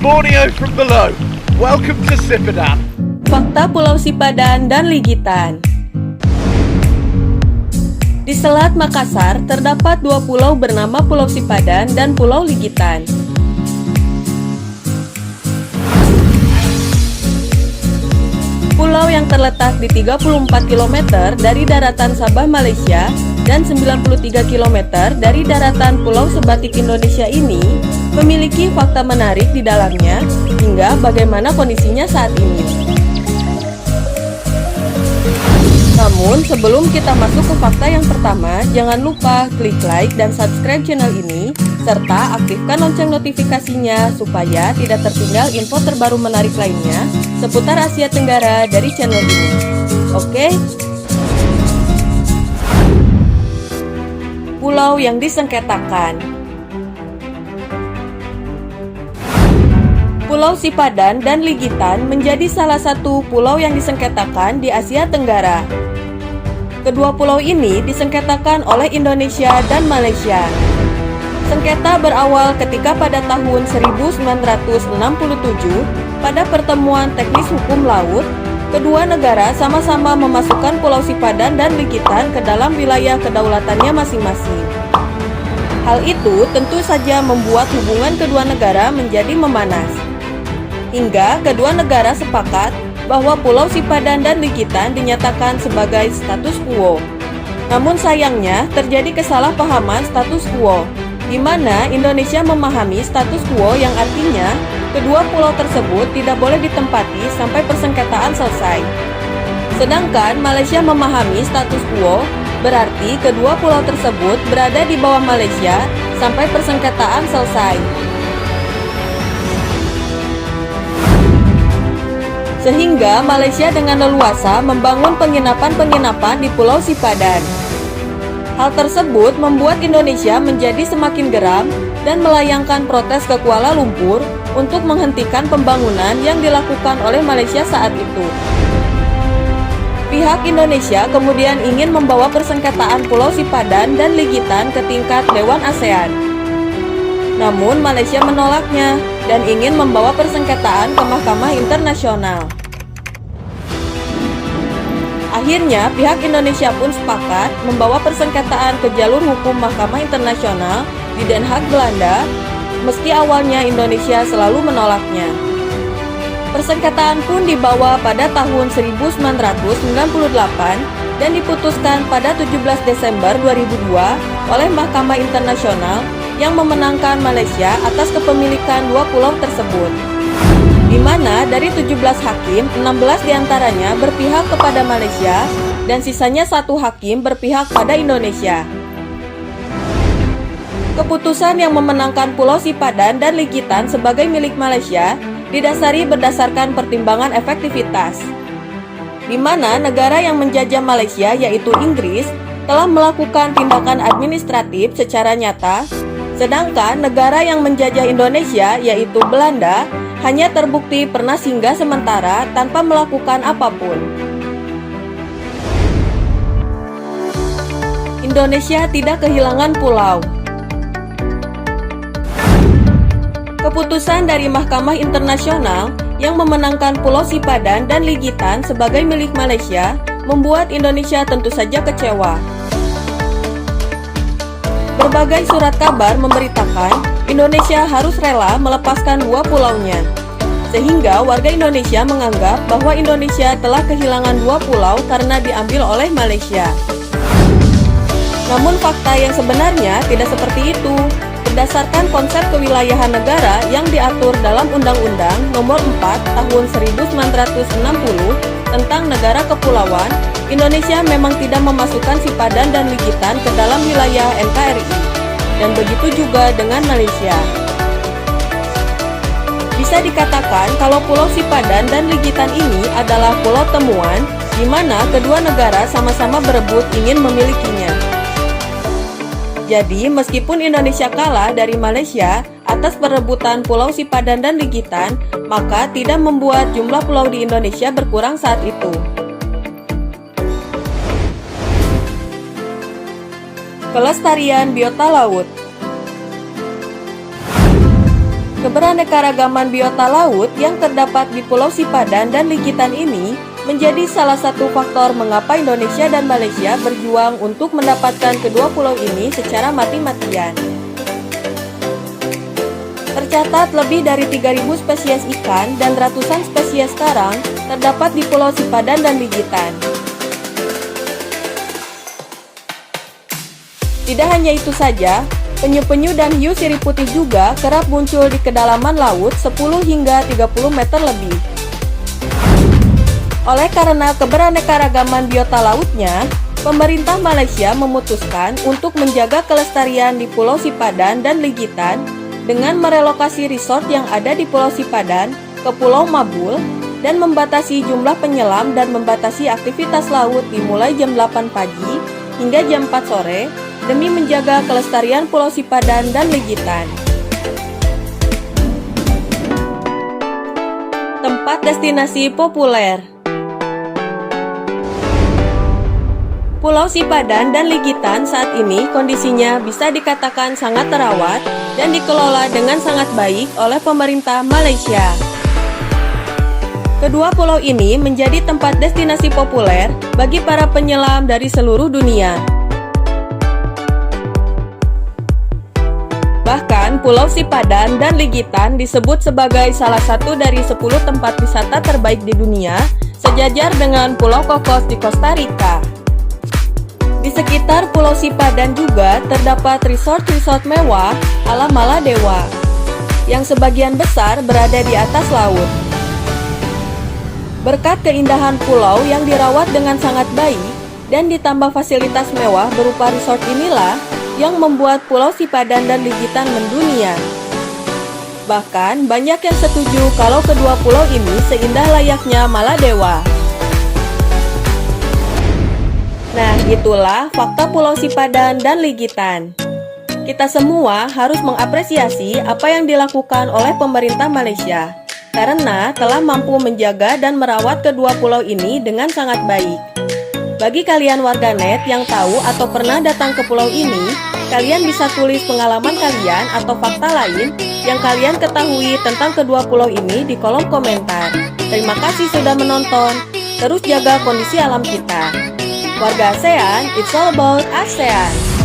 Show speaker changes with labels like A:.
A: Borneo from below. Welcome to Sipadan.
B: Fakta Pulau Sipadan dan Ligitan. Di Selat Makassar terdapat dua pulau bernama Pulau Sipadan dan Pulau Ligitan. Pulau yang terletak di 34 km dari daratan Sabah Malaysia dan 93 km dari daratan Pulau Sebatik Indonesia ini memiliki fakta menarik di dalamnya hingga bagaimana kondisinya saat ini. Namun sebelum kita masuk ke fakta yang pertama, jangan lupa klik like dan subscribe channel ini serta aktifkan lonceng notifikasinya supaya tidak tertinggal info terbaru menarik lainnya seputar Asia Tenggara dari channel ini. Oke? Pulau yang disengketakan. Pulau Sipadan dan Ligitan menjadi salah satu pulau yang disengketakan di Asia Tenggara. Kedua pulau ini disengketakan oleh Indonesia dan Malaysia. Sengketa berawal ketika pada tahun 1967 pada pertemuan teknis hukum laut, kedua negara sama-sama memasukkan Pulau Sipadan dan Ligitan ke dalam wilayah kedaulatannya masing-masing. Hal itu tentu saja membuat hubungan kedua negara menjadi memanas. Hingga kedua negara sepakat bahwa Pulau Sipadan dan Ligitan dinyatakan sebagai status quo. Namun sayangnya terjadi kesalahpahaman status quo, di mana Indonesia memahami status quo yang artinya kedua pulau tersebut tidak boleh ditempati sampai persengketaan selesai. Sedangkan Malaysia memahami status quo berarti kedua pulau tersebut berada di bawah Malaysia sampai persengketaan selesai. Sehingga Malaysia dengan leluasa membangun penginapan-penginapan di Pulau Sipadan. Hal tersebut membuat Indonesia menjadi semakin geram dan melayangkan protes ke Kuala Lumpur untuk menghentikan pembangunan yang dilakukan oleh Malaysia saat itu. Pihak Indonesia kemudian ingin membawa persengketaan Pulau Sipadan dan Ligitan ke tingkat Dewan ASEAN. Namun Malaysia menolaknya dan ingin membawa persengketaan ke Mahkamah Internasional. Akhirnya pihak Indonesia pun sepakat membawa persengketaan ke jalur hukum Mahkamah Internasional di Den Haag, Belanda, meski awalnya Indonesia selalu menolaknya. Persengketaan pun dibawa pada tahun 1998 dan diputuskan pada 17 Desember 2002 oleh Mahkamah Internasional yang memenangkan Malaysia atas kepemilikan dua pulau tersebut. Di mana dari 17 hakim, 16 diantaranya berpihak kepada Malaysia dan sisanya satu hakim berpihak pada Indonesia. Keputusan yang memenangkan Pulau Sipadan dan Ligitan sebagai milik Malaysia didasari berdasarkan pertimbangan efektivitas, di mana negara yang menjajah Malaysia yaitu Inggris telah melakukan tindakan administratif secara nyata, sedangkan negara yang menjajah Indonesia yaitu Belanda hanya terbukti pernah singgah sementara tanpa melakukan apapun. Indonesia tidak kehilangan pulau. Keputusan dari Mahkamah Internasional yang memenangkan Pulau Sipadan dan Ligitan sebagai milik Malaysia membuat Indonesia tentu saja kecewa. Berbagai surat kabar memberitakan Indonesia harus rela melepaskan dua pulaunya, sehingga warga Indonesia menganggap bahwa Indonesia telah kehilangan dua pulau karena diambil oleh Malaysia. Namun fakta yang sebenarnya tidak seperti itu. Berdasarkan konsep kewilayahan negara yang diatur dalam Undang-Undang Nomor 4 Tahun 1960 tentang Negara Kepulauan, Indonesia memang tidak memasukkan Sipadan dan Ligitan ke dalam wilayah NKRI, dan begitu juga dengan Malaysia. Bisa dikatakan kalau Pulau Sipadan dan Ligitan ini adalah pulau temuan, di mana kedua negara sama-sama berebut ingin memilikinya. Jadi, meskipun Indonesia kalah dari Malaysia atas perebutan Pulau Sipadan dan Ligitan, maka tidak membuat jumlah pulau di Indonesia berkurang saat itu. Kelestarian biota laut. Keberaneka-ragaman biota laut yang terdapat di Pulau Sipadan dan Ligitan ini menjadi salah satu faktor mengapa Indonesia dan Malaysia berjuang untuk mendapatkan kedua pulau ini secara mati-matian. Tercatat lebih dari 3.000 spesies ikan dan ratusan spesies karang terdapat di Pulau Sipadan dan Ligitan. Tidak hanya itu saja, penyu-penyu dan hiu sirip putih juga kerap muncul di kedalaman laut 10 hingga 30 meter lebih. Oleh karena keberaneka-ragaman biota lautnya, pemerintah Malaysia memutuskan untuk menjaga kelestarian di Pulau Sipadan dan Ligitan dengan merelokasi resort yang ada di Pulau Sipadan ke Pulau Mabul dan membatasi jumlah penyelam dan membatasi aktivitas laut dimulai jam 8 pagi hingga jam 4 sore demi menjaga kelestarian Pulau Sipadan dan Ligitan. Tempat destinasi populer. Pulau Sipadan dan Ligitan saat ini kondisinya bisa dikatakan sangat terawat dan dikelola dengan sangat baik oleh pemerintah Malaysia. Kedua pulau ini menjadi tempat destinasi populer bagi para penyelam dari seluruh dunia. Bahkan Pulau Sipadan dan Ligitan disebut sebagai salah satu dari 10 tempat wisata terbaik di dunia, sejajar dengan Pulau Cocos di Costa Rica. Di sekitar Pulau Sipadan juga terdapat resort-resort mewah ala Maladewa, yang sebagian besar berada di atas laut. Berkat keindahan pulau yang dirawat dengan sangat baik dan ditambah fasilitas mewah berupa resort inilah yang membuat Pulau Sipadan dan Ligitan mendunia. Bahkan banyak yang setuju kalau kedua pulau ini seindah layaknya Maladewa. Nah, itulah fakta Pulau Sipadan dan Ligitan. Kita semua harus mengapresiasi apa yang dilakukan oleh pemerintah Malaysia, karena telah mampu menjaga dan merawat kedua pulau ini dengan sangat baik. Bagi kalian warganet yang tahu atau pernah datang ke pulau ini, kalian bisa tulis pengalaman kalian atau fakta lain yang kalian ketahui tentang kedua pulau ini di kolom komentar. Terima kasih sudah menonton. Terus jaga kondisi alam kita. Warga ASEAN, it's all about ASEAN.